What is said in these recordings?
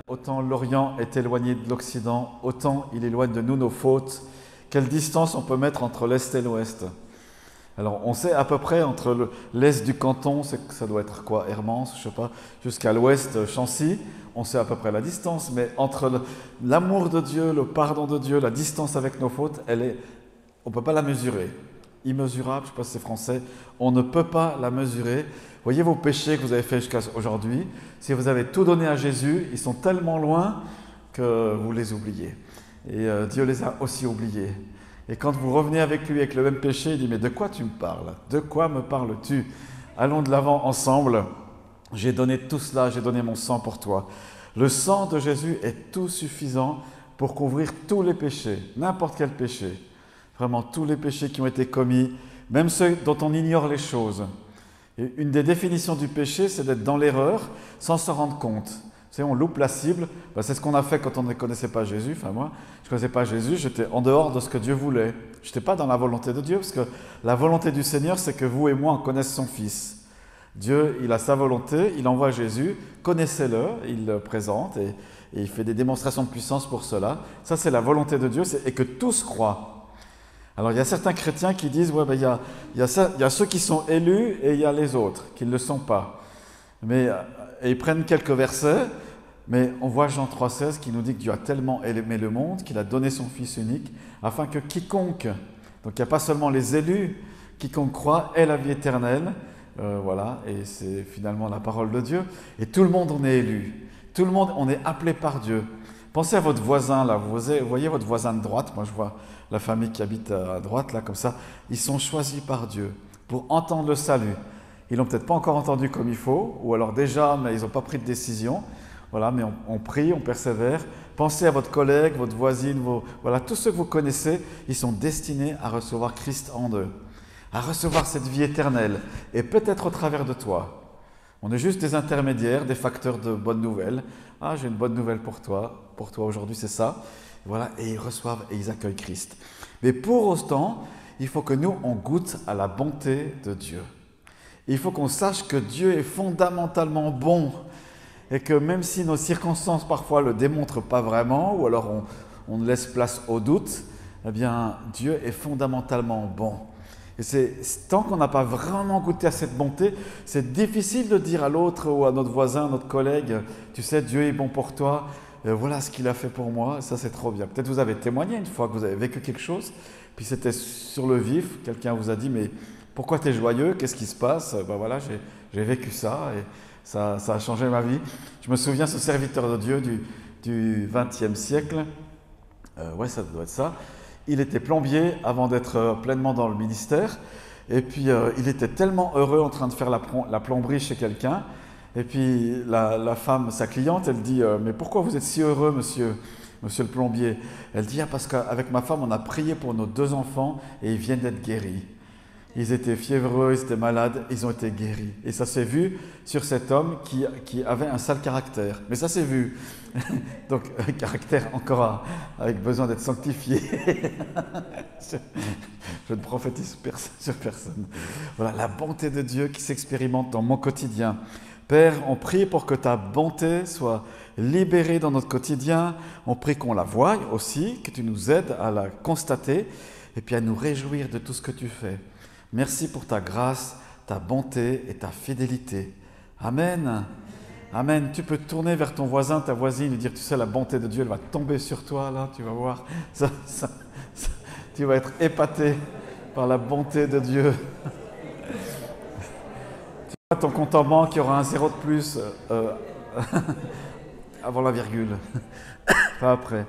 Autant l'Orient est éloigné de l'Occident, autant il éloigne de nous nos fautes. Quelle distance on peut mettre entre l'Est et l'Ouest? Alors, on sait à peu près entre l'Est du canton, ça doit être quoi, Hermance, je sais pas, jusqu'à l'Ouest, Chancy, on sait à peu près la distance, mais entre l'amour de Dieu, le pardon de Dieu, la distance avec nos fautes, on ne peut pas la mesurer. Immesurable, je ne sais pas si c'est français, on ne peut pas la mesurer. Voyez vos péchés que vous avez faits jusqu'à aujourd'hui, si vous avez tout donné à Jésus, ils sont tellement loin que vous les oubliez. Et Dieu les a aussi oubliés. Et quand vous revenez avec lui avec le même péché, il dit « Mais de quoi tu me parles? De quoi me parles-tu? Allons de l'avant ensemble. J'ai donné tout cela, j'ai donné mon sang pour toi. » Le sang de Jésus est tout suffisant pour couvrir tous les péchés, n'importe quel péché. Vraiment, tous les péchés qui ont été commis, même ceux dont on ignore les choses. Et une des définitions du péché, c'est d'être dans l'erreur sans se rendre compte. Vous savez, on loupe la cible. C'est ce qu'on a fait quand on ne connaissait pas Jésus. Enfin, moi, je ne connaissais pas Jésus, j'étais en dehors de ce que Dieu voulait. Je n'étais pas dans la volonté de Dieu, parce que la volonté du Seigneur, c'est que vous et moi, on connaisse son Fils. Dieu, il a sa volonté, il envoie Jésus, connaissez-le, il le présente et il fait des démonstrations de puissance pour cela. Ça, c'est la volonté de Dieu, et que tous croient. Alors, il y a certains chrétiens qui disent, ouais, il y a ceux qui sont élus et il y a les autres qui ne le sont pas. Et ils prennent quelques versets, mais on voit Jean 3,16 qui nous dit que Dieu a tellement aimé le monde qu'il a donné son Fils unique, afin que quiconque, donc il n'y a pas seulement les élus, quiconque croit ait la vie éternelle, voilà, et c'est finalement la parole de Dieu, et tout le monde en est élu, tout le monde on est appelé par Dieu. Pensez à votre voisin là, vous voyez votre voisin de droite, moi je vois la famille qui habite à droite là comme ça, ils sont choisis par Dieu pour entendre le salut. Ils l'ont peut-être pas encore entendu comme il faut, ou alors déjà, mais ils n'ont pas pris de décision. Voilà, mais on prie, on persévère. Pensez à votre collègue, votre voisine, voilà, tous ceux que vous connaissez, ils sont destinés à recevoir Christ en eux, à recevoir cette vie éternelle, et peut-être au travers de toi. On est juste des intermédiaires, des facteurs de bonnes nouvelles. Ah, j'ai une bonne nouvelle pour toi aujourd'hui, c'est ça. Voilà, et ils reçoivent et ils accueillent Christ. Mais pour autant, il faut que nous, on goûte à la bonté de Dieu. Il faut qu'on sache que Dieu est fondamentalement bon et que même si nos circonstances parfois ne le démontrent pas vraiment ou alors on laisse place au doute, eh bien Dieu est fondamentalement bon. Et tant qu'on n'a pas vraiment goûté à cette bonté, c'est difficile de dire à l'autre ou à notre voisin, à notre collègue, tu sais, Dieu est bon pour toi, voilà ce qu'il a fait pour moi, ça c'est trop bien. Peut-être vous avez témoigné une fois que vous avez vécu quelque chose, puis c'était sur le vif, quelqu'un vous a dit, mais pourquoi tu es joyeux? Qu'est-ce qui se passe? Voilà, j'ai vécu ça et ça a changé ma vie. Je me souviens, ce serviteur de Dieu du XXe siècle, ouais, ça doit être ça, il était plombier avant d'être pleinement dans le ministère. Et puis, il était tellement heureux en train de faire la plomberie chez quelqu'un. Et puis, la femme, sa cliente, elle dit « Mais pourquoi vous êtes si heureux, monsieur le plombier ?» Elle dit « Ah, parce qu'avec ma femme, on a prié pour nos 2 enfants et ils viennent d'être guéris. » Ils étaient fiévreux, ils étaient malades, ils ont été guéris. Et ça s'est vu sur cet homme qui avait un sale caractère. Mais ça s'est vu. Donc, un caractère encore avec besoin d'être sanctifié. Je ne prophétise sur personne. Voilà, la bonté de Dieu qui s'expérimente dans mon quotidien. Père, on prie pour que ta bonté soit libérée dans notre quotidien. On prie qu'on la voie aussi, que tu nous aides à la constater et puis à nous réjouir de tout ce que tu fais. Merci pour ta grâce, ta bonté et ta fidélité. Amen. Amen. Tu peux te tourner vers ton voisin, ta voisine et dire, tu sais, la bonté de Dieu, elle va tomber sur toi, là, tu vas voir. Tu vas être épaté par la bonté de Dieu. Tu vois ton compte en banque, il y aura un 0 de plus avant la virgule, pas après.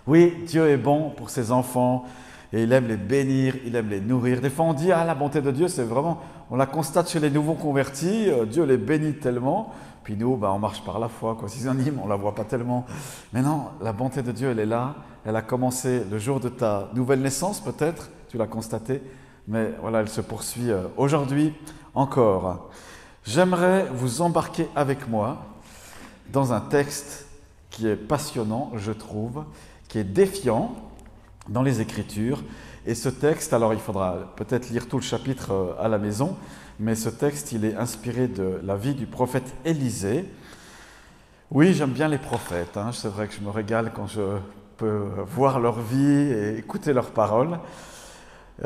Oui, Dieu est bon pour ses enfants. Et il aime les bénir, il aime les nourrir. Des fois, on dit, ah, la bonté de Dieu, c'est vraiment, on la constate chez les nouveaux convertis, Dieu les bénit tellement, puis nous, on marche par la foi, quoi. Synonyme, on ne la voit pas tellement. Mais non, la bonté de Dieu, elle est là, elle a commencé le jour de ta nouvelle naissance, peut-être, tu l'as constaté, mais voilà, elle se poursuit aujourd'hui encore. J'aimerais vous embarquer avec moi dans un texte qui est passionnant, je trouve, qui est défiant, dans les Écritures. Et ce texte, alors il faudra peut-être lire tout le chapitre à la maison, mais ce texte, il est inspiré de la vie du prophète Élisée, Oui, j'aime bien les prophètes, hein. C'est vrai que je me régale quand je peux voir leur vie et écouter leurs paroles.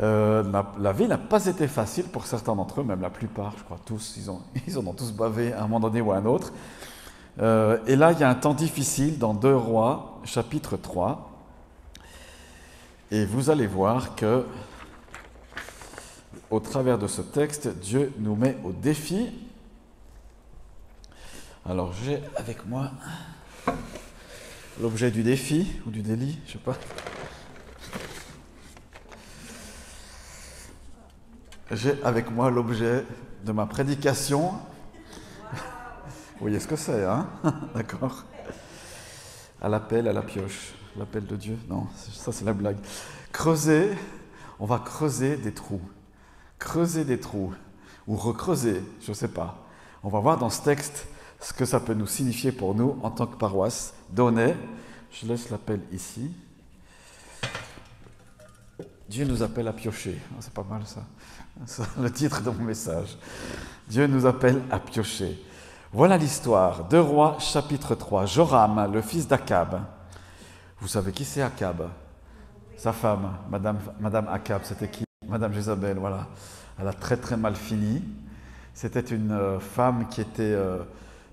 La vie n'a pas été facile pour certains d'entre eux, même la plupart, je crois tous, ils en ont tous bavé à un moment donné ou à un autre. Et là, il y a un temps difficile dans 2 Rois, chapitre 3. Et vous allez voir que, au travers de ce texte, Dieu nous met au défi. Alors, j'ai avec moi l'objet du défi, ou du délit, je ne sais pas. J'ai avec moi l'objet de ma prédication. Vous voyez ce que c'est, hein? D'accord. À l'appel, à la pioche. L'appel de Dieu? Non, ça c'est la blague. On va creuser des trous. Creuser des trous. Ou recreuser, je ne sais pas. On va voir dans ce texte ce que ça peut nous signifier pour nous en tant que paroisse d'Aunay. Je laisse l'appel ici. Dieu nous appelle à piocher. C'est pas mal ça. C'est le titre de mon message. Dieu nous appelle à piocher. Voilà l'histoire. 2 Rois, chapitre 3. Joram, le fils d'Akab. Vous savez qui c'est Akab? Sa femme, Madame Akab, c'était qui? Madame Jézabel, voilà. Elle a très très mal fini. C'était une femme qui était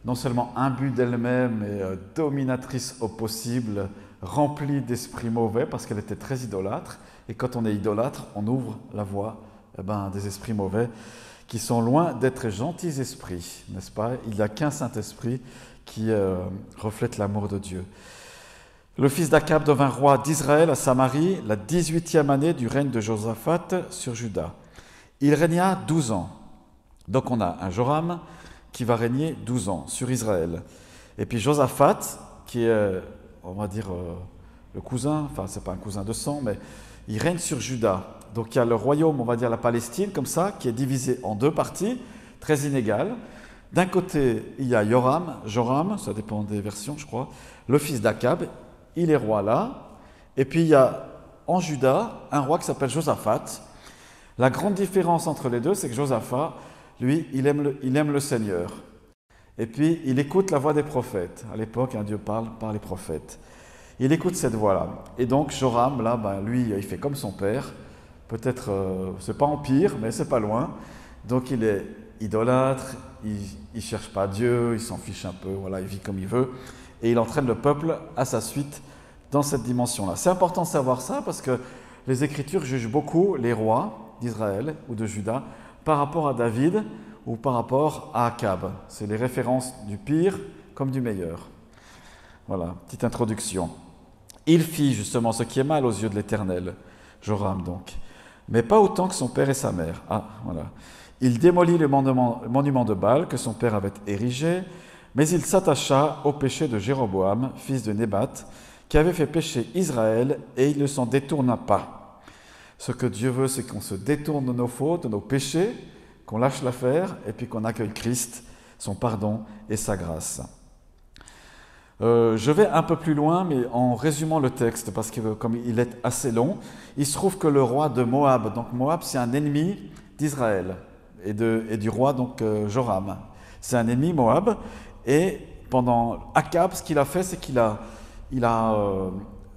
non seulement imbue d'elle-même, mais dominatrice au possible, remplie d'esprits mauvais parce qu'elle était très idolâtre. Et quand on est idolâtre, on ouvre la voie des esprits mauvais qui sont loin d'être gentils esprits, n'est-ce pas? Il n'y a qu'un Saint-Esprit qui reflète l'amour de Dieu. Le fils d'Akab devint roi d'Israël à Samarie la 18e année du règne de Josaphat sur Juda. Il régna 12 ans. Donc on a un Joram qui va régner 12 ans sur Israël. Et puis Josaphat, qui est, on va dire, le cousin, enfin c'est pas un cousin de sang, mais il règne sur Juda. Donc il y a le royaume, on va dire la Palestine, comme ça, qui est divisé en 2 parties, très inégales. D'un côté, il y a Joram, ça dépend des versions, je crois, le fils d'Akab, il est roi là. Et puis il y a en Juda un roi qui s'appelle Josaphat. La grande différence entre les deux, c'est que Josaphat, lui, il aime le Seigneur. Et puis, il écoute la voix des prophètes. À l'époque, Dieu parle par les prophètes. Il écoute cette voix-là. Et donc, Joram, là, lui, il fait comme son père. Peut-être, c'est pas en pire, mais c'est pas loin. Donc, il est idolâtre, il cherche pas Dieu, il s'en fiche un peu, voilà, il vit comme il veut. Et il entraîne le peuple à sa suite dans cette dimension-là. C'est important de savoir ça parce que les Écritures jugent beaucoup les rois d'Israël ou de Juda par rapport à David ou par rapport à Akab. C'est les références du pire comme du meilleur. Voilà, petite introduction. Il fit justement ce qui est mal aux yeux de l'Éternel, Joram donc, mais pas autant que son père et sa mère. Ah, voilà. Il démolit le monument de Baal que son père avait érigé, mais il s'attacha au péché de Jéroboam, fils de Nébat, qui avait fait pécher Israël, et il ne s'en détourna pas. Ce que Dieu veut, c'est qu'on se détourne de nos fautes, de nos péchés, qu'on lâche l'affaire, et puis qu'on accueille Christ, son pardon et sa grâce. Je vais un peu plus loin, mais en résumant le texte, parce que comme il est assez long, il se trouve que le roi de Moab, donc Moab c'est un ennemi d'Israël, et du roi donc Joram. C'est un ennemi Moab, et pendant Akab, ce qu'il a fait, c'est qu'il a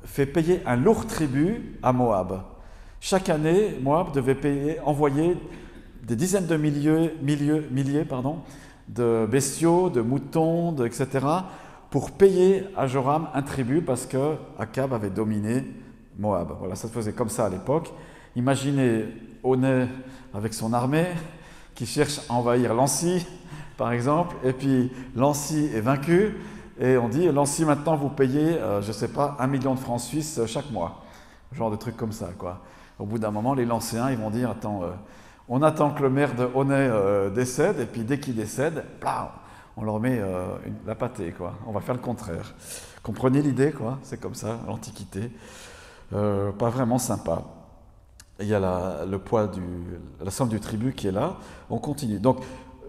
fait payer un lourd tribut à Moab. Chaque année, Moab devait envoyer des dizaines de milliers de bestiaux, de moutons, etc., pour payer à Joram un tribut parce que Akab avait dominé Moab. Voilà, ça se faisait comme ça à l'époque. Imaginez Oné avec son armée qui cherche à envahir Lancy, par exemple, et puis Lancy est vaincu, et on dit Lancy maintenant vous payez, je ne sais pas, 1 million de francs suisses chaque mois. Genre de trucs comme ça, quoi. Au bout d'un moment, les Lancéens, ils vont dire, attends, on attend que le maire de Aunay décède, et puis dès qu'il décède, on leur met la pâtée, quoi. On va faire le contraire. Comprenez l'idée, quoi? C'est comme ça, l'Antiquité. Pas vraiment sympa. Il y a le poids la somme du tribut qui est là. On continue. Donc,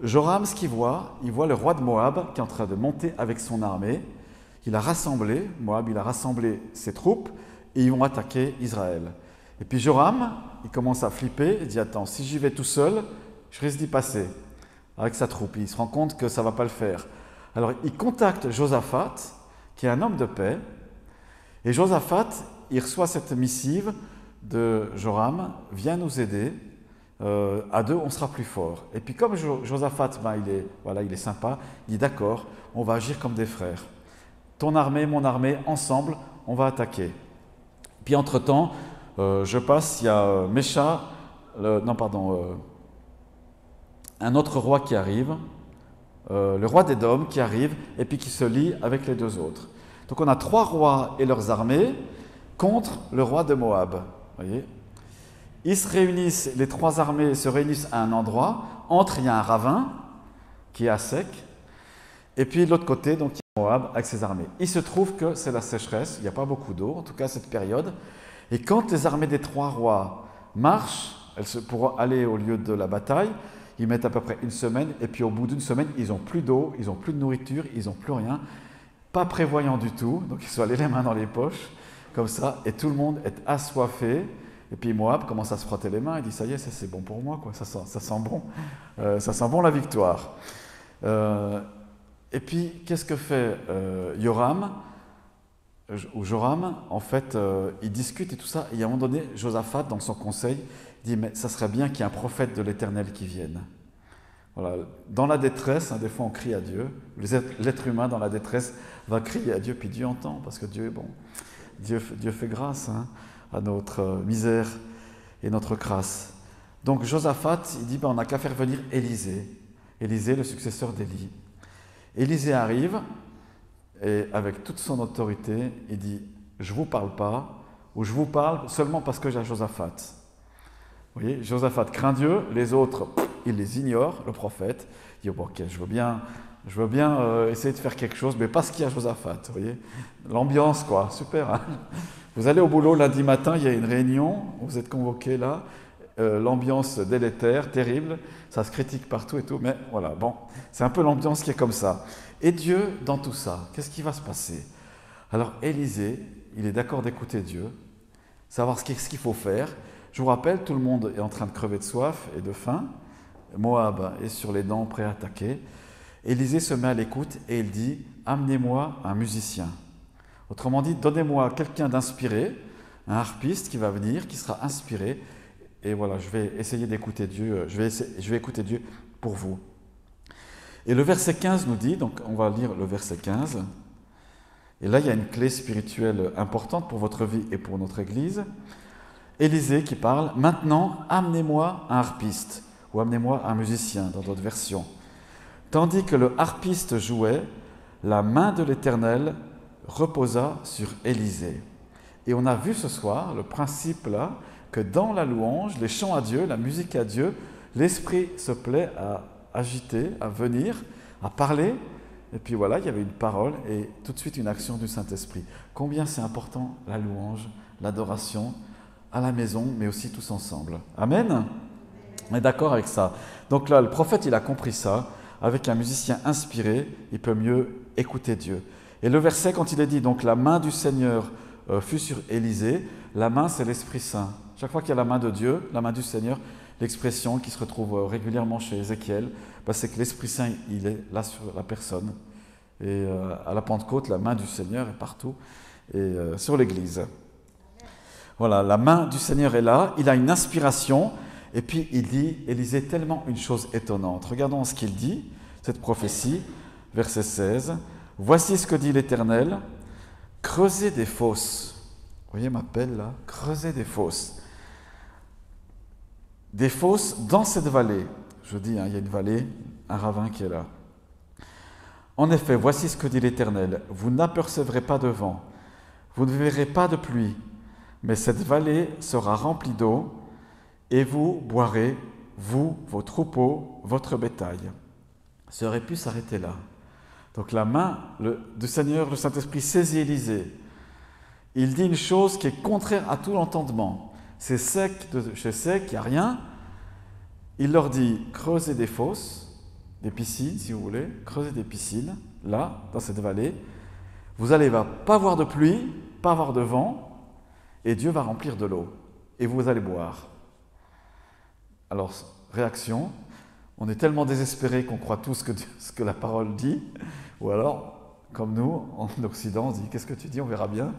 Joram, ce qu'il voit, il voit le roi de Moab qui est en train de monter avec son armée. Il a rassemblé ses troupes, et ils vont attaquer Israël. Et puis Joram, il commence à flipper, il dit « Attends, si j'y vais tout seul, je risque d'y passer avec sa troupe. » Il se rend compte que ça ne va pas le faire. Alors il contacte Josaphat, qui est un homme de paix, et Josaphat, il reçoit cette missive de Joram, viens nous aider, à deux on sera plus fort. Et puis comme Josaphat, il est sympa, il dit d'accord, on va agir comme des frères. Ton armée, mon armée, ensemble, on va attaquer. Puis entre-temps, je passe, il y a Mécha, un autre roi qui arrive, le roi d'Édom qui arrive et puis qui se lie avec les deux autres. Donc on a 3 rois et leurs armées contre le roi de Moab. Voyez, ils se réunissent, les 3 armées se réunissent à un endroit, il y a un ravin qui est à sec, et puis de l'autre côté, donc, il y a Moab avec ses armées. Il se trouve que c'est la sécheresse, il n'y a pas beaucoup d'eau, en tout cas cette période, et quand les armées des 3 rois marchent pour aller au lieu de la bataille, ils mettent à peu près une semaine, et puis au bout d'une semaine, ils n'ont plus d'eau, ils n'ont plus de nourriture, ils n'ont plus rien, pas prévoyant du tout, donc ils sont allés les mains dans les poches, comme ça, et tout le monde est assoiffé. Et puis Moab commence à se frotter les mains, il dit ça y est, c'est bon pour moi, quoi. Ça sent bon, ça sent bon la victoire. Et puis qu'est-ce que fait Joram, en fait, il discute et tout ça, et à un moment donné, Josaphat, dans son conseil, dit mais ça serait bien qu'il y ait un prophète de l'Éternel qui vienne. Voilà. Dans la détresse, des fois on crie à Dieu, l'être humain dans la détresse va crier à Dieu, puis Dieu entend, parce que Dieu est bon. Dieu fait grâce à notre misère et notre crasse. Donc Josaphat, il dit on n'a qu'à faire venir Élisée, le successeur d'Élie. Élisée arrive, et avec toute son autorité, il dit je ne vous parle pas, ou je vous parle seulement parce que j'ai Josaphat. Vous voyez, Josaphat craint Dieu, les autres, il les ignore, le prophète. Il dit ok, je veux bien essayer de faire quelque chose, mais pas ce qu'il y a Josaphat. Vous voyez, l'ambiance, quoi, super. Hein, vous allez au boulot lundi matin, il y a une réunion, vous êtes convoqués là, l'ambiance délétère, terrible, ça se critique partout et tout, mais voilà, bon, c'est un peu l'ambiance qui est comme ça. Et Dieu, dans tout ça, qu'est-ce qui va se passer? Alors Élisée, il est d'accord d'écouter Dieu, savoir ce qu'il faut faire. Je vous rappelle, tout le monde est en train de crever de soif et de faim. Moab est sur les dents, prêt à attaquer. Élisée se met à l'écoute et il dit « Amenez-moi un musicien ». Autrement dit, donnez-moi quelqu'un d'inspiré, un harpiste qui va venir, qui sera inspiré. Et voilà, je vais essayer d'écouter Dieu, je vais écouter Dieu pour vous. Et le verset 15 nous dit, donc on va lire le verset 15. Et là, il y a une clé spirituelle importante pour votre vie et pour notre Église. Élisée qui parle « Maintenant, amenez-moi un harpiste » ou « Amenez-moi un musicien » dans d'autres versions. Tandis que le harpiste jouait, la main de l'Éternel reposa sur Élisée. Et on a vu ce soir le principe là, que dans la louange, les chants à Dieu, la musique à Dieu, l'Esprit se plaît à agiter, à venir, à parler. Et puis voilà, il y avait une parole et tout de suite une action du Saint-Esprit. Combien c'est important la louange, l'adoration, à la maison, mais aussi tous ensemble. Amen. On est d'accord avec ça. Donc là, le prophète, il a compris ça. Avec un musicien inspiré, il peut mieux écouter Dieu. Et le verset, quand il est dit, donc la main du Seigneur fut sur Élisée, la main, c'est l'Esprit Saint. Chaque fois qu'il y a la main de Dieu, la main du Seigneur, l'expression qui se retrouve régulièrement chez Ézéchiel, c'est que l'Esprit Saint, il est là sur la personne. Et à la Pentecôte, la main du Seigneur est partout et sur l'Église. Voilà, la main du Seigneur est là, il a une inspiration, et puis il dit, Élisée, tellement une chose étonnante. Regardons ce qu'il dit, cette prophétie, verset 16. « Voici ce que dit l'Éternel, creusez des fosses. » Vous voyez ma pelle là? Creusez des fosses. Des fosses dans cette vallée. Je dis, il y a une vallée, un ravin qui est là. En effet, voici ce que dit l'Éternel, vous n'apercevrez pas de vent, vous ne verrez pas de pluie, mais cette vallée sera remplie d'eau, et vous boirez, vous, vos troupeaux, votre bétail. Ça aurait pu s'arrêter là. Donc la main du Seigneur, le Saint-Esprit, saisit Élisée. Il dit une chose qui est contraire à tout l'entendement. C'est sec de chez sec, il n'y a rien. Il leur dit, creusez des fosses, des piscines si vous voulez, creusez des piscines, là, dans cette vallée. Vous n'allez pas avoir de pluie, pas avoir de vent, et Dieu va remplir de l'eau, et vous allez boire. Alors, réaction, on est tellement désespéré qu'on croit tout ce que la parole dit, Ou alors, comme nous, en Occident, on se dit, qu'est-ce que tu dis? On verra bien.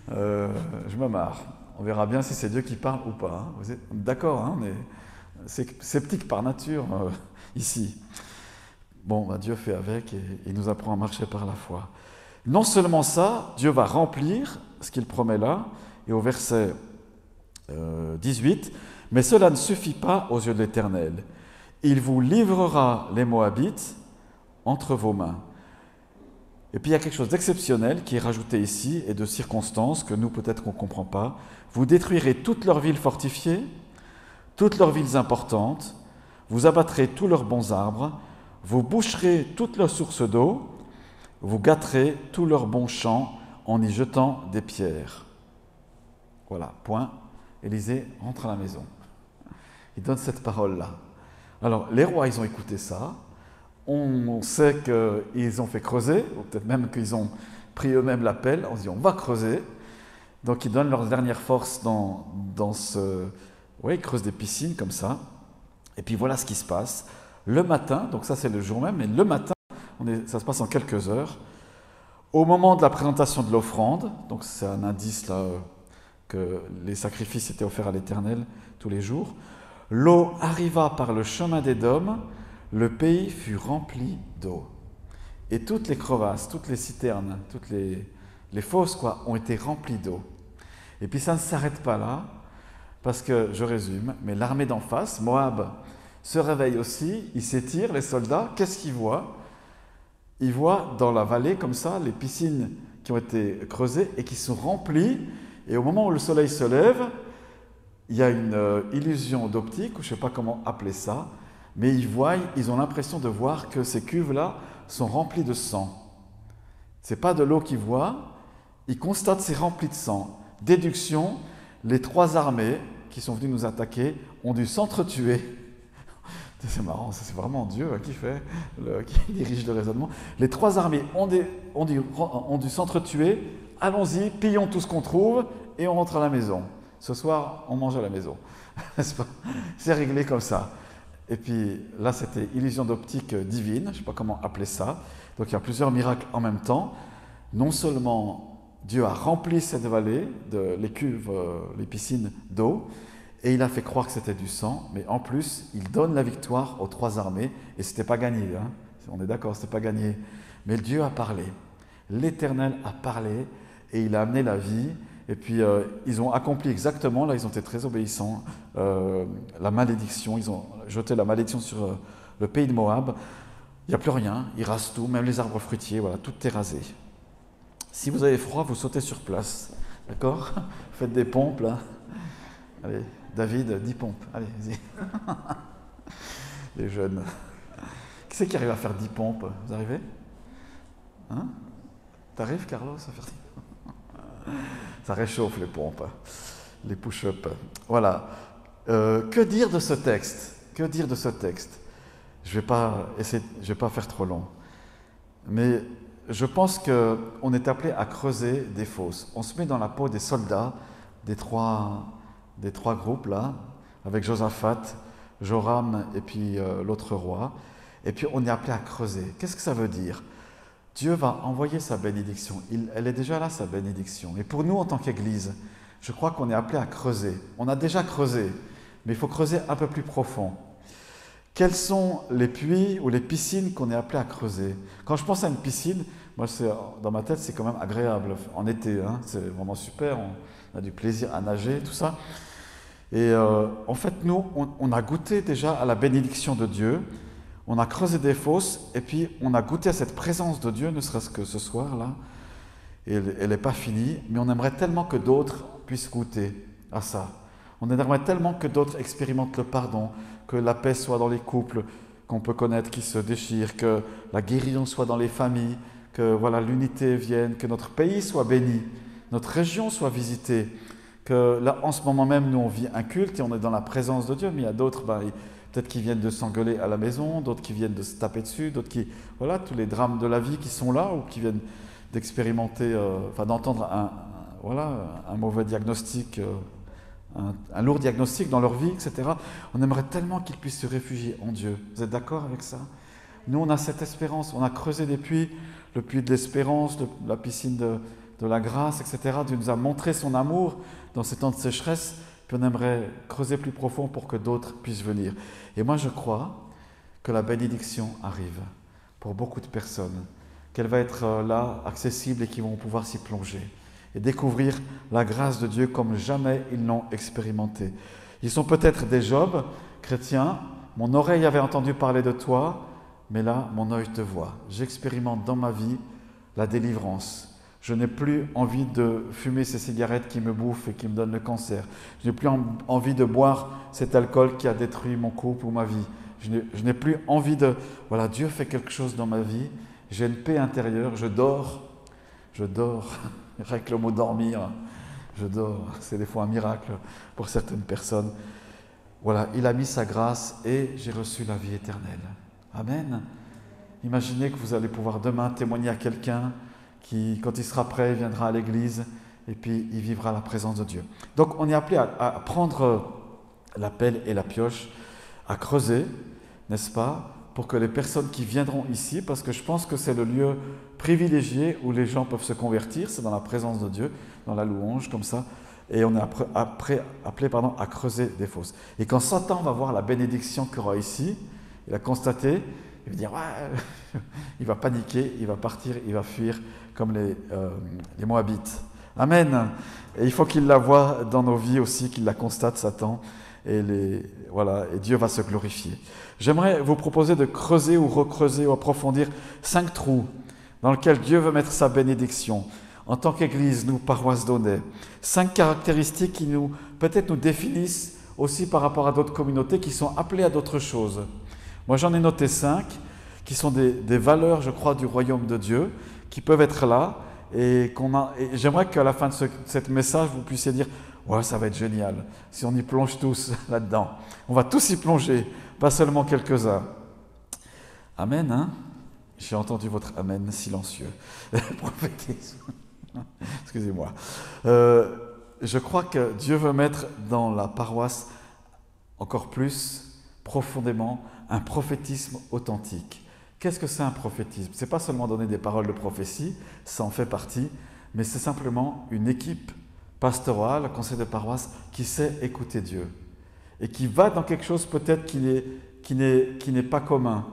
Je me marre. On verra bien si c'est Dieu qui parle ou pas. Hein. Vous êtes d'accord, hein, on est sceptique par nature ici. Bon, bah, Dieu fait avec et il nous apprend à marcher par la foi. Non seulement ça, Dieu va remplir ce qu'il promet là, et au verset 18, « Mais cela ne suffit pas aux yeux de l'Éternel. Il vous livrera les Moabites entre vos mains. » Et puis il y a quelque chose d'exceptionnel qui est rajouté ici, et de circonstances que nous peut-être qu'on ne comprend pas. « Vous détruirez toutes leurs villes fortifiées, toutes leurs villes importantes, vous abattrez tous leurs bons arbres, vous boucherez toutes leurs sources d'eau, vous gâterez tous leurs bons champs en y jetant des pierres. » Voilà, point. Élisée rentre à la maison. Il donne cette parole-là. Alors, les rois, ils ont écouté ça. On sait qu'ils ont fait creuser, ou peut-être même qu'ils ont pris eux-mêmes l'appel. On se dit, on va creuser. Donc, ils donnent leur dernière force dans ce... Oui, ils creusent des piscines comme ça. Et puis, voilà ce qui se passe. Le matin, donc ça c'est le jour même, mais le matin, ça se passe en quelques heures, au moment de la présentation de l'offrande, donc c'est un indice là, que les sacrifices étaient offerts à l'Éternel tous les jours, l'eau arriva par le chemin d'Édom, le pays fut rempli d'eau. Et toutes les crevasses, toutes les citernes, toutes les fosses ont été remplies d'eau. Et puis ça ne s'arrête pas là, parce que, je résume, mais l'armée d'en face, Moab, se réveille aussi, il s'étire, les soldats, qu'est-ce qu'ils voient? Ils voient dans la vallée, comme ça, les piscines qui ont été creusées et qui sont remplies, et au moment où le soleil se lève, il y a une illusion d'optique, ou je ne sais pas comment appeler ça, mais ils ont l'impression de voir que ces cuves-là sont remplies de sang. Ce n'est pas de l'eau qu'ils voient, ils constatent que c'est rempli de sang. Déduction, les trois armées qui sont venues nous attaquer ont dû s'entretuer. C'est marrant, c'est vraiment Dieu qui dirige le raisonnement. Les trois armées ont dû s'entretuer. Allons-y, pillons tout ce qu'on trouve et on rentre à la maison. Ce soir, on mange à la maison. C'est réglé comme ça. Et puis là, c'était illusion d'optique divine, je ne sais pas comment appeler ça. Donc il y a plusieurs miracles en même temps. Non seulement Dieu a rempli cette vallée, les cuves, les piscines d'eau, et il a fait croire que c'était du sang, mais en plus, il donne la victoire aux trois armées, et ce n'était pas gagné, hein. On est d'accord, ce n'était pas gagné. Mais Dieu a parlé, l'Éternel a parlé, et il a amené la vie, et puis ils ont accompli exactement, là ils ont été très obéissants, la malédiction, ils ont jeté la malédiction sur le pays de Moab. Il n'y a plus rien, ils rasent tout, même les arbres fruitiers, voilà, tout est rasé. Si vous avez froid, vous sautez sur place, d'accord? Faites des pompes, là. Allez, David, 10 pompes, allez, vas-y. Les jeunes. Qui c'est qui arrive à faire 10 pompes? Vous arrivez? Hein? T'arrives, Carlos, à faire 10 pompes? Ça réchauffe les pompes, les push-ups. Voilà. Que dire de ce texte? Que dire de ce texte? Je ne vais pas faire trop long. Mais je pense qu'on est appelé à creuser des fosses. On se met dans la peau des soldats des trois groupes là, avec Josaphat, Joram et puis l'autre roi. Et puis on est appelé à creuser. Qu'est-ce que ça veut dire? Dieu va envoyer sa bénédiction. Elle est déjà là, sa bénédiction. Et pour nous, en tant qu'Église, je crois qu'on est appelé à creuser. On a déjà creusé, mais il faut creuser un peu plus profond. Quels sont les puits ou les piscines qu'on est appelé à creuser? Quand je pense à une piscine, moi, dans ma tête, c'est quand même agréable. En été, hein, c'est vraiment super. On a du plaisir à nager, tout ça. Et en fait, nous, on a goûté déjà à la bénédiction de Dieu. On a creusé des fosses et puis on a goûté à cette présence de Dieu, ne serait-ce que ce soir-là. Et elle n'est pas finie, mais on aimerait tellement que d'autres puissent goûter à ça. On aimerait tellement que d'autres expérimentent le pardon, que la paix soit dans les couples qu'on peut connaître qui se déchirent, que la guérison soit dans les familles, que voilà, l'unité vienne, que notre pays soit béni, notre région soit visitée, que là, en ce moment même, nous, on vit un culte et on est dans la présence de Dieu, mais il y a d'autres, peut-être qui viennent de s'engueuler à la maison, d'autres qui viennent de se taper dessus, d'autres qui, voilà, tous les drames de la vie qui sont là ou qui viennent d'expérimenter, d'entendre un mauvais diagnostic, un lourd diagnostic dans leur vie, etc. On aimerait tellement qu'ils puissent se réfugier en Dieu. Vous êtes d'accord avec ça? Nous, on a cette espérance, on a creusé des puits, le puits de l'espérance, la piscine de la grâce, etc. Dieu nous a montré son amour dans ces temps de sécheresse, puis on aimerait creuser plus profond pour que d'autres puissent venir. Et moi, je crois que la bénédiction arrive pour beaucoup de personnes, qu'elle va être là, accessible et qu'ils vont pouvoir s'y plonger et découvrir la grâce de Dieu comme jamais ils l'ont expérimenté. Ils sont peut-être des Job, chrétiens, mon oreille avait entendu parler de toi, mais là, mon œil te voit. J'expérimente dans ma vie la délivrance. Je n'ai plus envie de fumer ces cigarettes qui me bouffent et qui me donnent le cancer. Je n'ai plus envie de boire cet alcool qui a détruit mon couple ou ma vie. Je n'ai plus envie de... Voilà, Dieu fait quelque chose dans ma vie. J'ai une paix intérieure. Je dors. Rien que le mot dormir, je dors. C'est des fois un miracle pour certaines personnes. Voilà, il a mis sa grâce et j'ai reçu la vie éternelle. Amen. Imaginez que vous allez pouvoir demain témoigner à quelqu'un qui, quand il sera prêt, viendra à l'église et puis il vivra la présence de Dieu. Donc on est appelé à prendre la pelle et la pioche, à creuser, n'est-ce pas, pour que les personnes qui viendront ici, parce que je pense que c'est le lieu privilégié où les gens peuvent se convertir, c'est dans la présence de Dieu, dans la louange, comme ça, et on est appelé à creuser des fosses. Et quand Satan va voir la bénédiction qu'il y aura ici, il a constaté, il va dire, ouais, il va paniquer, il va partir, il va fuir comme les Moabites. Amen. Et il faut qu'il la voie dans nos vies aussi, qu'il la constate, Satan, et Dieu va se glorifier. J'aimerais vous proposer de creuser ou recreuser ou approfondir 5 trous dans lesquels Dieu veut mettre sa bénédiction. En tant qu'Église, nous, paroisse d'Aunay, 5 caractéristiques qui peut-être nous définissent aussi par rapport à d'autres communautés qui sont appelées à d'autres choses. Moi, j'en ai noté 5 qui sont des valeurs, je crois, du royaume de Dieu, qui peuvent être là et j'aimerais qu'à la fin de cette message, vous puissiez dire « Ouais, ça va être génial, si on y plonge tous là-dedans. » On va tous y plonger, pas seulement quelques-uns. Amen, hein? J'ai entendu votre amen silencieux. Prophétisme. Excusez-moi. Je crois que Dieu veut mettre dans la paroisse encore plus profondément un prophétisme authentique. Qu'est-ce que c'est un prophétisme? Ce n'est pas seulement donner des paroles de prophétie, ça en fait partie, mais c'est simplement une équipe pastorale, un conseil de paroisse qui sait écouter Dieu et qui va dans quelque chose peut-être qui n'est pas commun.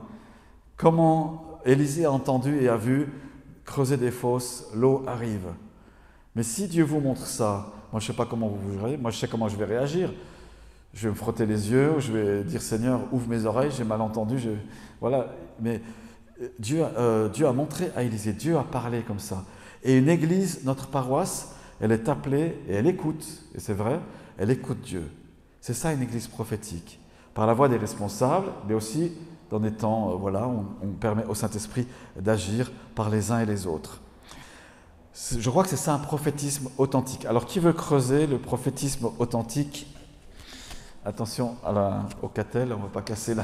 Comment Élisée a entendu et a vu creuser des fosses, l'eau arrive. Mais si Dieu vous montre ça, moi je ne sais pas comment vous verrez, moi je sais comment je vais réagir. Je vais me frotter les yeux, je vais dire Seigneur, ouvre mes oreilles, j'ai mal entendu. Voilà. Mais Dieu a montré à Élisée, Dieu a parlé comme ça. Et une église, notre paroisse, elle est appelée et elle écoute, et c'est vrai, elle écoute Dieu. C'est ça une église prophétique. Par la voix des responsables, mais aussi dans des temps, on permet au Saint-Esprit d'agir par les uns et les autres. Je crois que c'est ça un prophétisme authentique. Alors qui veut creuser le prophétisme authentique? Attention au catel, on ne va pas casser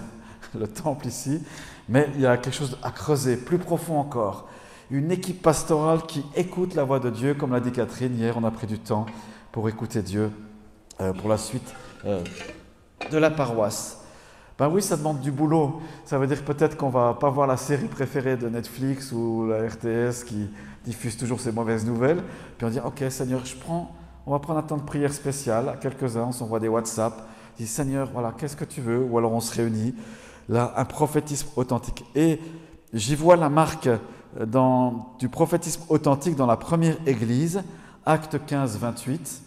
le temple ici, mais il y a quelque chose à creuser, plus profond encore. Une équipe pastorale qui écoute la voix de Dieu, comme l'a dit Catherine, hier on a pris du temps pour écouter Dieu pour la suite de la paroisse. Ben oui, ça demande du boulot. Ça veut dire peut-être qu'on ne va pas voir la série préférée de Netflix ou la RTS qui diffuse toujours ces mauvaises nouvelles. Puis on dit, ok Seigneur, on va prendre un temps de prière spécial, à quelques-uns, on s'envoie des WhatsApp, on dit Seigneur, voilà, qu'est-ce que tu veux? Ou alors on se réunit. Là, un prophétisme authentique. Et j'y vois la marque du prophétisme authentique dans la première église, Acte 15, 28.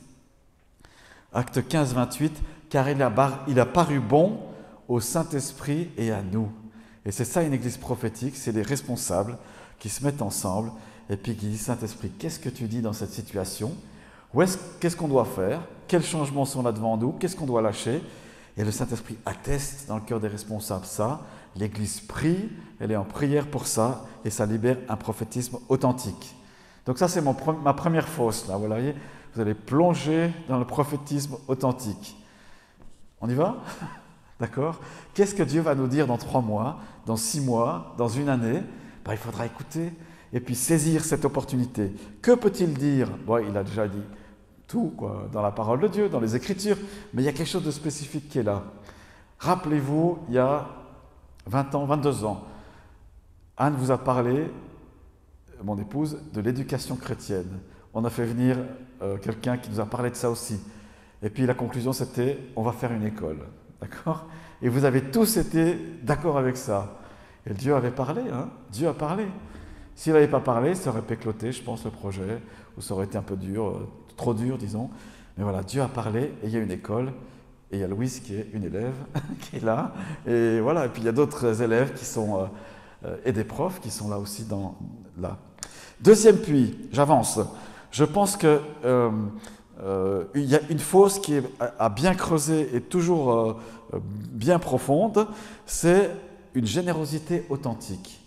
Acte 15, 28, car il a paru bon au Saint-Esprit et à nous. Et c'est ça une église prophétique, c'est les responsables qui se mettent ensemble et puis qui disent Saint-Esprit, qu'est-ce que tu dis dans cette situation? Qu'est-ce qu'on doit faire? Quels changements sont là devant nous? Qu'est-ce qu'on doit lâcher? Et le Saint-Esprit atteste dans le cœur des responsables ça. L'Église prie, elle est en prière pour ça, et ça libère un prophétisme authentique. Donc ça, c'est ma première fosse. Là, vous voyez, vous allez plonger dans le prophétisme authentique. On y va? D'accord? Qu'est-ce que Dieu va nous dire dans 3 mois, dans 6 mois, dans 1 année? Il faudra écouter et puis saisir cette opportunité. Que peut-il dire? Il a déjà dit tout dans la parole de Dieu, dans les Écritures, mais il y a quelque chose de spécifique qui est là. Rappelez-vous, il y a 20 ans, 22 ans, Anne vous a parlé, mon épouse, de l'éducation chrétienne. On a fait venir quelqu'un qui nous a parlé de ça aussi. Et puis la conclusion, c'était, on va faire une école. D'accord? Et vous avez tous été d'accord avec ça. Et Dieu avait parlé, hein? Dieu a parlé. S'il n'avait pas parlé, ça aurait pécloté, je pense, le projet, ou ça aurait été un peu dur, trop dur, disons. Mais voilà, Dieu a parlé, et il y a une école, et il y a Louise qui est une élève, qui est là. Et voilà, et puis il y a d'autres élèves qui sont, et des profs qui sont là aussi, là. Deuxième puits, j'avance. Je pense que il y a une fosse qui est à bien creuser et toujours bien profonde, c'est une générosité authentique.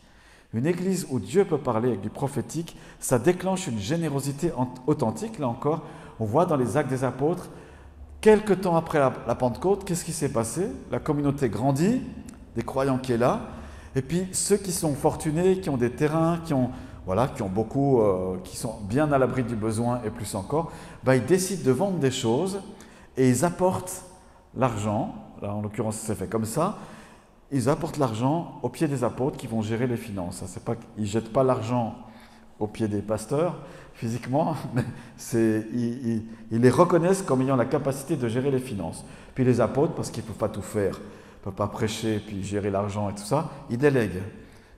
Une église où Dieu peut parler avec du prophétique, ça déclenche une générosité authentique. Là encore, on voit dans les Actes des Apôtres, quelque temps après la Pentecôte, qu'est-ce qui s'est passé? La communauté grandit, des croyants qui est là, et puis ceux qui sont fortunés, qui ont des terrains, qui ont beaucoup, qui sont bien à l'abri du besoin et plus encore, ils décident de vendre des choses et ils apportent l'argent. Là, en l'occurrence, c'est fait comme ça. Ils apportent l'argent aux pieds des apôtres qui vont gérer les finances. Ils ne jettent pas l'argent aux pieds des pasteurs physiquement, mais ils les reconnaissent comme ayant la capacité de gérer les finances. Puis les apôtres, parce qu'ils ne peuvent pas tout faire, ils ne peuvent pas prêcher puis gérer l'argent et tout ça, ils délèguent.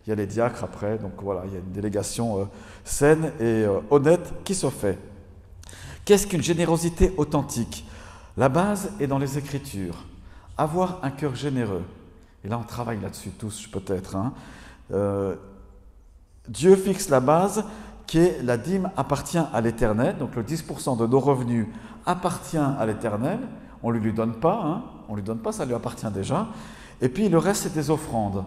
Il y a les diacres après, donc voilà, il y a une délégation saine et honnête qui se fait. Qu'est-ce qu'une générosité authentique? La base est dans les Écritures. Avoir un cœur généreux. Et là, on travaille là-dessus tous, peut-être. Hein. Dieu fixe la base qui est la dîme appartient à l'Éternel. Donc le 10% de nos revenus appartient à l'Éternel. On ne lui donne pas, hein. On ne lui donne pas, ça lui appartient déjà. Et puis le reste, c'est des offrandes.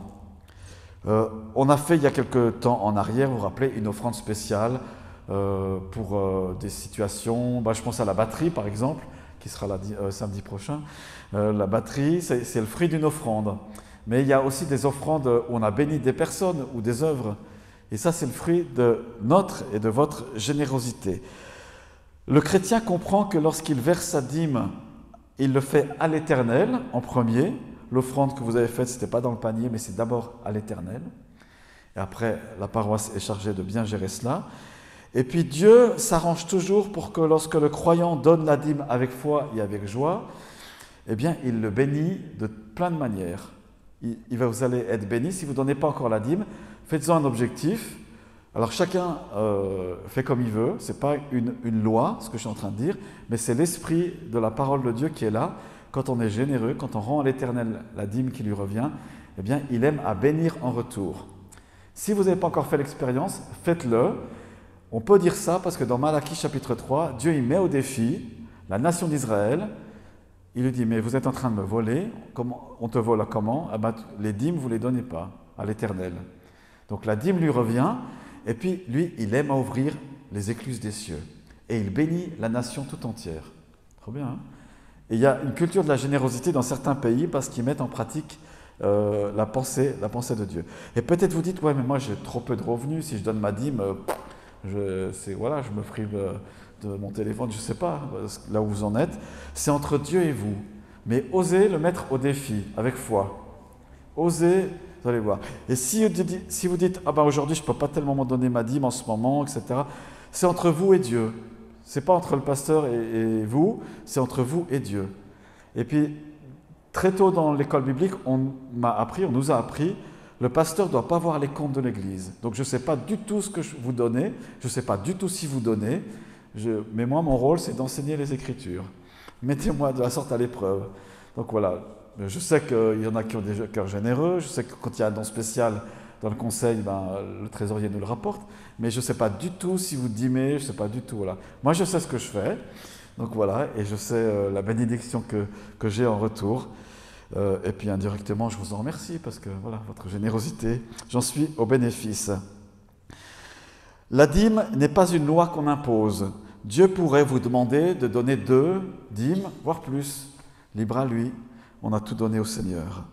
On a fait il y a quelques temps en arrière, vous vous rappelez, une offrande spéciale pour des situations, je pense à la batterie par exemple, qui sera là samedi prochain. La batterie, c'est le fruit d'une offrande. Mais il y a aussi des offrandes où on a béni des personnes ou des œuvres. Et ça, c'est le fruit de notre et de votre générosité. Le chrétien comprend que lorsqu'il verse sa dîme, il le fait à l'Éternel en premier. L'offrande que vous avez faite, ce n'était pas dans le panier, mais c'est d'abord à l'Éternel. Et après, la paroisse est chargée de bien gérer cela. Et puis Dieu s'arrange toujours pour que lorsque le croyant donne la dîme avec foi et avec joie, eh bien, il le bénit de plein de manières. Vous allez être béni. Si vous ne donnez pas encore la dîme, faites-en un objectif. Alors chacun fait comme il veut. Ce n'est pas une loi, ce que je suis en train de dire, mais c'est l'esprit de la parole de Dieu qui est là. Quand on est généreux, quand on rend à l'Éternel la dîme qui lui revient, eh bien, il aime à bénir en retour. Si vous n'avez pas encore fait l'expérience, faites-le. On peut dire ça parce que dans Malachie chapitre 3, Dieu il met au défi la nation d'Israël. Il lui dit, mais vous êtes en train de me voler. On te vole comment? Les dîmes, vous ne les donnez pas à l'Éternel. Donc la dîme lui revient, et puis lui, il aime à ouvrir les écluses des cieux. Et il bénit la nation tout entière. Trop bien, hein? Et il y a une culture de la générosité dans certains pays parce qu'ils mettent en pratique la pensée de Dieu. Et peut-être vous dites, ouais, mais moi j'ai trop peu de revenus, si je donne ma dîme, je me prive de mon téléphone, je ne sais pas là où vous en êtes. C'est entre Dieu et vous. Mais osez le mettre au défi avec foi. Osez, vous allez voir. Et si vous dites, aujourd'hui je ne peux pas tellement donner ma dîme en ce moment, etc., c'est entre vous et Dieu. Ce n'est pas entre le pasteur et vous, c'est entre vous et Dieu. Et puis, très tôt dans l'école biblique, on nous a appris, le pasteur ne doit pas voir les comptes de l'Église. Donc je ne sais pas du tout ce que vous donnez, je ne sais pas du tout si vous donnez, mais moi, mon rôle, c'est d'enseigner les Écritures. Mettez-moi de la sorte à l'épreuve. Donc voilà, je sais qu'il y en a qui ont des cœurs généreux, je sais que quand il y a un don spécial dans le conseil, le trésorier nous le rapporte, mais je ne sais pas du tout si vous dîmez, je ne sais pas du tout. Voilà. Moi, je sais ce que je fais, donc voilà, et je sais la bénédiction que j'ai en retour. Et puis indirectement, je vous en remercie parce que voilà, votre générosité, j'en suis au bénéfice. La dîme n'est pas une loi qu'on impose. Dieu pourrait vous demander de donner 2 dîmes, voire plus. Libre à lui, on a tout donné au Seigneur.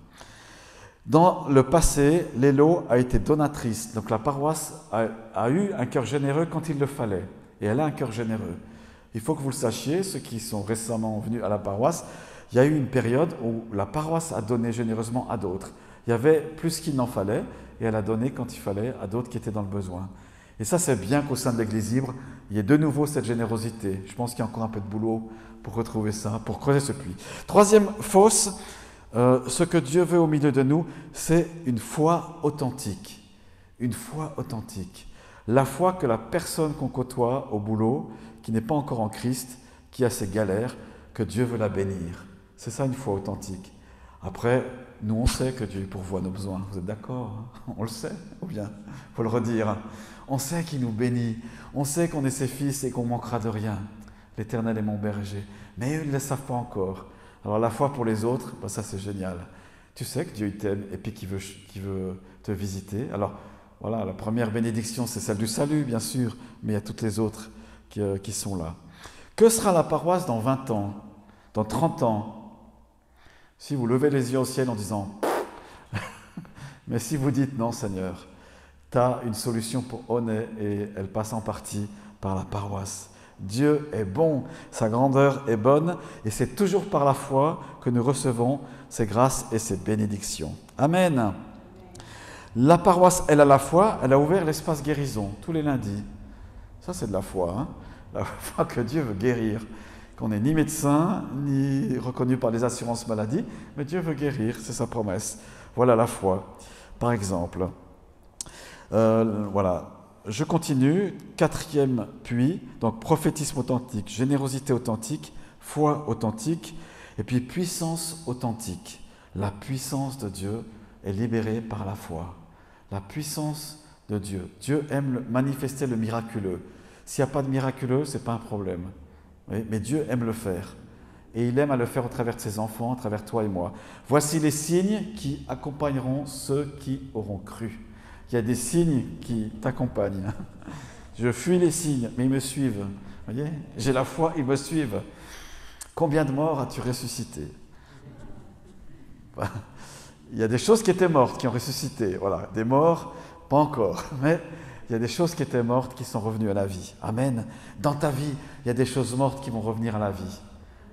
Dans le passé, l'Élo a été donatrice, donc la paroisse a eu un cœur généreux quand il le fallait, et elle a un cœur généreux. Il faut que vous le sachiez, ceux qui sont récemment venus à la paroisse, il y a eu une période où la paroisse a donné généreusement à d'autres. Il y avait plus qu'il n'en fallait, et elle a donné quand il fallait à d'autres qui étaient dans le besoin. Et ça, c'est bien qu'au sein de l'Église libre, il y ait de nouveau cette générosité. Je pense qu'il y a encore un peu de boulot pour retrouver ça, pour creuser ce puits. Troisième fausse, ce que Dieu veut au milieu de nous, c'est une foi authentique. Une foi authentique. La foi que la personne qu'on côtoie au boulot, qui n'est pas encore en Christ, qui a ses galères, que Dieu veut la bénir. C'est ça une foi authentique. Après, nous on sait que Dieu pourvoit nos besoins. Vous êtes d'accord, hein? On le sait, ou bien il faut le redire. On sait qu'il nous bénit. On sait qu'on est ses fils et qu'on manquera de rien. L'Éternel est mon berger. Mais eux, ils ne le savent pas encore. Alors la foi pour les autres, ben ça c'est génial. Tu sais que Dieu il t'aime et puis qu'il veut te visiter. Alors voilà, la première bénédiction c'est celle du salut bien sûr, mais il y a toutes les autres qui sont là. Que sera la paroisse dans 20 ans, dans 30 ans? Si vous levez les yeux au ciel en disant « Mais si vous dites non Seigneur, tu as une solution pour Honnay et elle passe en partie par la paroisse. » Dieu est bon, sa grandeur est bonne et c'est toujours par la foi que nous recevons ses grâces et ses bénédictions. Amen. La paroisse, elle a la foi, elle a ouvert l'espace guérison tous les lundis. Ça c'est de la foi, hein? La foi que Dieu veut guérir, qu'on n'est ni médecin, ni reconnu par les assurances maladie, mais Dieu veut guérir, c'est sa promesse. Voilà la foi, par exemple. Voilà. Je continue, 4e puits, donc prophétisme authentique, générosité authentique, foi authentique, et puis puissance authentique. La puissance de Dieu est libérée par la foi. La puissance de Dieu. Dieu aime manifester le miraculeux. S'il n'y a pas de miraculeux, ce n'est pas un problème. Oui, mais Dieu aime le faire. Et il aime à le faire au travers de ses enfants, à travers toi et moi. Voici les signes qui accompagneront ceux qui auront cru. Il y a des signes qui t'accompagnent. Je fuis les signes, mais ils me suivent. Vous voyez, j'ai la foi, ils me suivent. Combien de morts as-tu ressuscité? Il y a des choses qui étaient mortes, qui ont ressuscité. Voilà, des morts, pas encore. Mais il y a des choses qui étaient mortes, qui sont revenues à la vie. Amen. Dans ta vie, il y a des choses mortes qui vont revenir à la vie.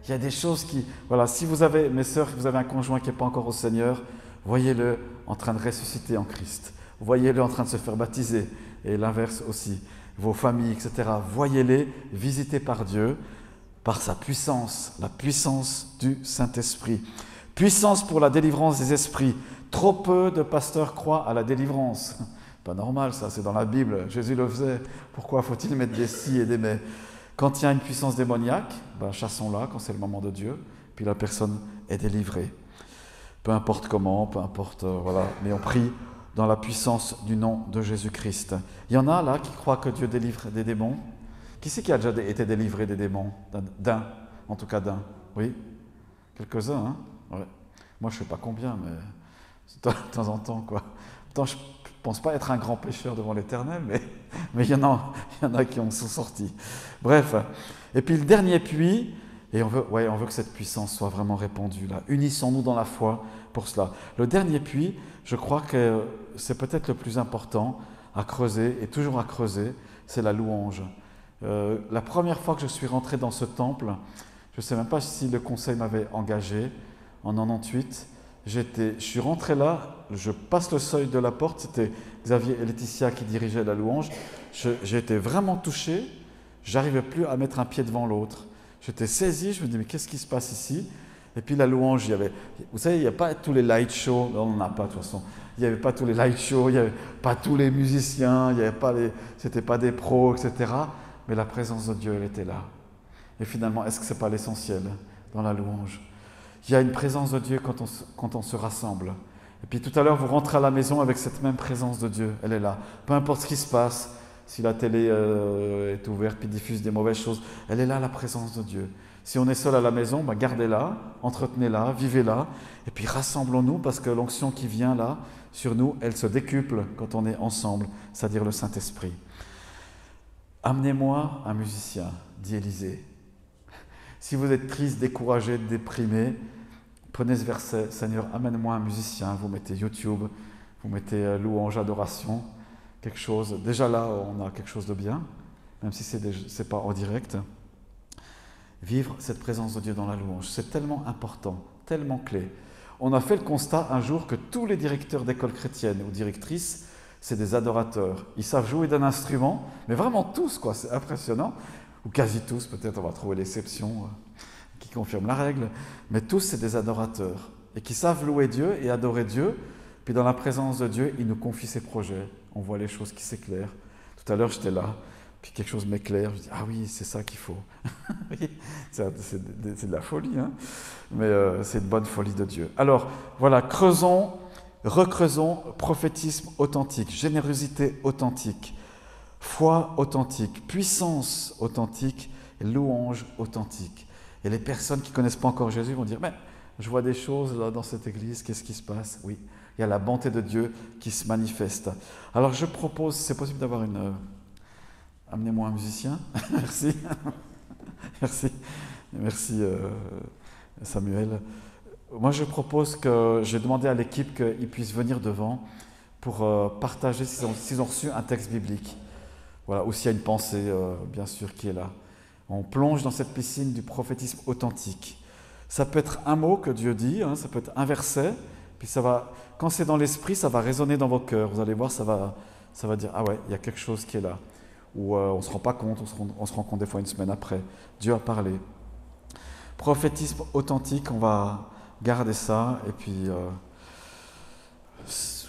Il y a des choses qui... Voilà, si vous avez, mes sœurs, vous avez un conjoint qui n'est pas encore au Seigneur, voyez-le en train de ressusciter en Christ. Voyez-le en train de se faire baptiser, et l'inverse aussi, vos familles, etc. Voyez-les visités par Dieu, par sa puissance, la puissance du Saint-Esprit. Puissance pour la délivrance des esprits. Trop peu de pasteurs croient à la délivrance. Pas normal ça, c'est dans la Bible, Jésus le faisait. Pourquoi faut-il mettre des si et des mais? Quand il y a une puissance démoniaque, ben chassons-la quand c'est le moment de Dieu, puis la personne est délivrée. Peu importe comment, peu importe, voilà, mais on prie dans la puissance du nom de Jésus-Christ. Il y en a là qui croient que Dieu délivre des démons. Qui c'est qui a déjà été délivré des démons? D'un, en tout cas d'un. Oui? Quelques-uns, hein? Ouais. Moi, je ne sais pas combien, mais de temps en temps, quoi. Pourtant, je ne pense pas être un grand pécheur devant l'Éternel, mais il y en a qui en sont sortis. Bref. Et puis le dernier puits, et on veut que cette puissance soit vraiment répandue là. Unissons-nous dans la foi pour cela. Le dernier puits, je crois que c'est peut-être le plus important à creuser, et toujours à creuser, c'est la louange. La première fois que je suis rentré dans ce temple, je ne sais même pas si le conseil m'avait engagé, en 98, je suis rentré là, je passe le seuil de la porte, c'était Xavier et Laetitia qui dirigeaient la louange, j'ai été vraiment touché, j'arrivais plus à mettre un pied devant l'autre. J'étais saisi, je me dis mais qu'est-ce qui se passe ici? Et puis la louange, vous savez, il n'y a pas tous les light shows, on n'en a pas de toute façon, il n'y avait pas tous les light shows, il n'y avait pas tous les musiciens, c'était pas des pros, etc. Mais la présence de Dieu, elle était là. Et finalement, est-ce que ce n'est pas l'essentiel dans la louange? Il y a une présence de Dieu quand on se rassemble. Et puis tout à l'heure, vous rentrez à la maison avec cette même présence de Dieu, elle est là. Peu importe ce qui se passe, si la télé est ouverte puis diffuse des mauvaises choses, elle est là, la présence de Dieu. Si on est seul à la maison, gardez-la, entretenez-la, vivez-la, et puis rassemblons-nous parce que l'onction qui vient là, sur nous, elle se décuple quand on est ensemble, c'est-à-dire le Saint-Esprit. Amenez-moi un musicien, dit Élisée. Si vous êtes triste, découragé, déprimé, prenez ce verset, Seigneur, amène-moi un musicien, vous mettez YouTube, vous mettez louange, adoration, quelque chose. Déjà là, on a quelque chose de bien, même si c'est pas en direct. Vivre cette présence de Dieu dans la louange, c'est tellement important, tellement clé. On a fait le constat un jour que tous les directeurs d'école chrétienne ou directrices, c'est des adorateurs. Ils savent jouer d'un instrument, mais vraiment tous, quoi, c'est impressionnant. Ou quasi tous, peut-être on va trouver l'exception qui confirme la règle, mais tous c'est des adorateurs et qui savent louer Dieu et adorer Dieu. Puis dans la présence de Dieu, il nous confie ses projets. On voit les choses qui s'éclairent. Tout à l'heure, j'étais là, puis quelque chose m'éclaire. Je dis, ah oui, c'est ça qu'il faut. c'est de la folie, hein, mais c'est une bonne folie de Dieu. Alors, voilà, recreusons, prophétisme authentique, générosité authentique, foi authentique, puissance authentique, et louange authentique. Et les personnes qui ne connaissent pas encore Jésus vont dire, mais je vois des choses là dans cette église, qu'est-ce qui se passe? Oui, il y a la bonté de Dieu qui se manifeste. Alors je propose, c'est possible d'avoir une... Amenez-moi un musicien. Merci. Merci Samuel. Moi je propose que, j'ai demandé à l'équipe qu'ils puissent venir devant pour partager s'ils ont reçu un texte biblique. Voilà, ou s'il y a une pensée, bien sûr, qui est là. On plonge dans cette piscine du prophétisme authentique. Ça peut être un mot que Dieu dit, hein, ça peut être un verset, puis ça va, quand c'est dans l'esprit, ça va résonner dans vos cœurs. Vous allez voir, ça va dire, ah ouais, il y a quelque chose qui est là. Ou on ne se rend pas compte, on se rend compte des fois une semaine après. Dieu a parlé. Prophétisme authentique, on va garder ça. Et puis,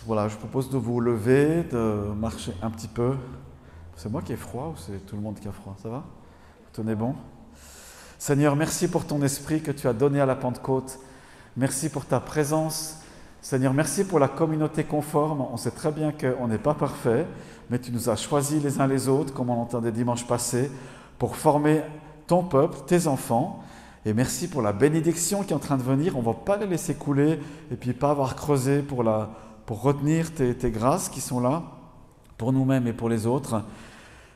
voilà, je propose de vous lever, de marcher un petit peu. C'est moi qui ai froid ou c'est tout le monde qui a froid? Ça va? Vous tenez bon? Seigneur, merci pour ton esprit que tu as donné à la Pentecôte. Merci pour ta présence. Seigneur, merci pour la communauté conforme. On sait très bien qu'on n'est pas parfait, mais tu nous as choisis les uns les autres, comme on l'entendait dimanche passé, pour former ton peuple, tes enfants. Et merci pour la bénédiction qui est en train de venir. On ne va pas les laisser couler et puis pas avoir creusé pour retenir tes grâces qui sont là, pour nous-mêmes et pour les autres.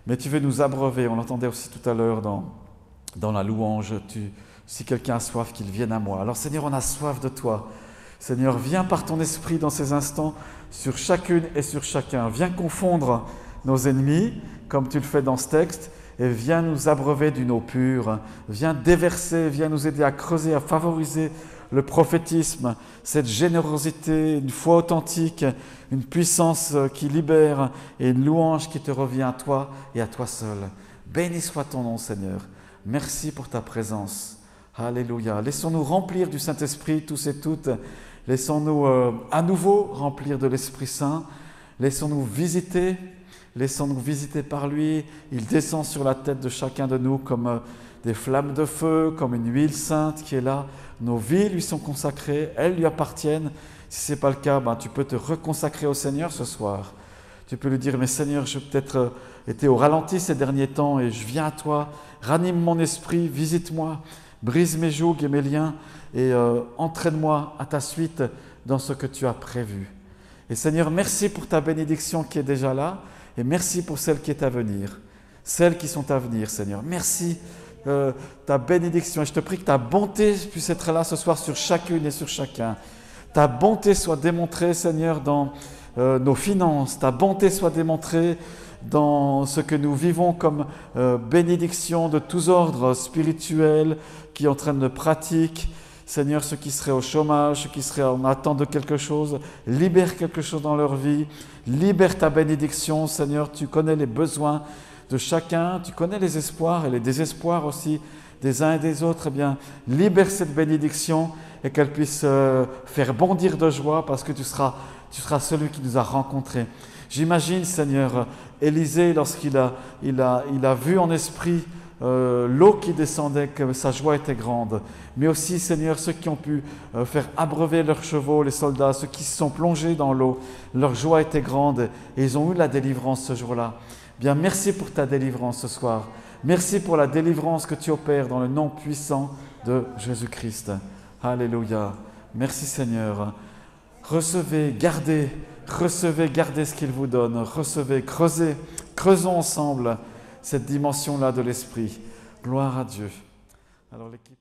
Mais tu veux nous abreuver. On l'entendait aussi tout à l'heure dans la louange. Si quelqu'un a soif, qu'il vienne à moi. Alors Seigneur, on a soif de toi. Seigneur, viens par ton esprit dans ces instants sur chacune et sur chacun. Viens confondre nos ennemis, comme tu le fais dans ce texte, et viens nous abreuver d'une eau pure. Viens déverser, viens nous aider à creuser, à favoriser le prophétisme, cette générosité, une foi authentique, une puissance qui libère et une louange qui te revient à toi et à toi seul. Béni soit ton nom, Seigneur. Merci pour ta présence. Alléluia. Laissons-nous remplir du Saint-Esprit, tous et toutes. Laissons-nous à nouveau remplir de l'Esprit Saint. Laissons-nous visiter par lui. Il descend sur la tête de chacun de nous comme des flammes de feu, comme une huile sainte qui est là. Nos vies lui sont consacrées, elles lui appartiennent. Si ce n'est pas le cas, tu peux te reconsacrer au Seigneur ce soir. Tu peux lui dire, mais Seigneur, j'ai peut-être été au ralenti ces derniers temps et je viens à toi. Ranime mon esprit, visite-moi. Brise mes jougs et mes liens et entraîne-moi à ta suite dans ce que tu as prévu. Et Seigneur, merci pour ta bénédiction qui est déjà là et merci pour celle qui est à venir. Celles qui sont à venir, Seigneur. Merci ta bénédiction. Et je te prie que ta bonté puisse être là ce soir sur chacune et sur chacun. Ta bonté soit démontrée, Seigneur, dans nos finances. Ta bonté soit démontrée dans ce que nous vivons comme bénédiction de tous ordres spirituels qui entraînent de pratique. Seigneur, ceux qui seraient au chômage, ceux qui seraient en attente de quelque chose, libère quelque chose dans leur vie. Libère ta bénédiction, Seigneur. Tu connais les besoins de chacun, tu connais les espoirs et les désespoirs aussi des uns et des autres. Eh bien, libère cette bénédiction et qu'elle puisse faire bondir de joie parce que tu seras celui qui nous a rencontrés. J'imagine, Seigneur, Élisée, lorsqu'il a vu en esprit l'eau qui descendait, que sa joie était grande. Mais aussi, Seigneur, ceux qui ont pu faire abreuver leurs chevaux, les soldats, ceux qui se sont plongés dans l'eau, leur joie était grande et ils ont eu la délivrance ce jour-là. Bien, merci pour ta délivrance ce soir. Merci pour la délivrance que tu opères dans le nom puissant de Jésus-Christ. Alléluia. Merci, Seigneur. Recevez, gardez ce qu'il vous donne. Recevez, creusons ensemble cette dimension-là de l'esprit. Gloire à Dieu. Alors l'équipe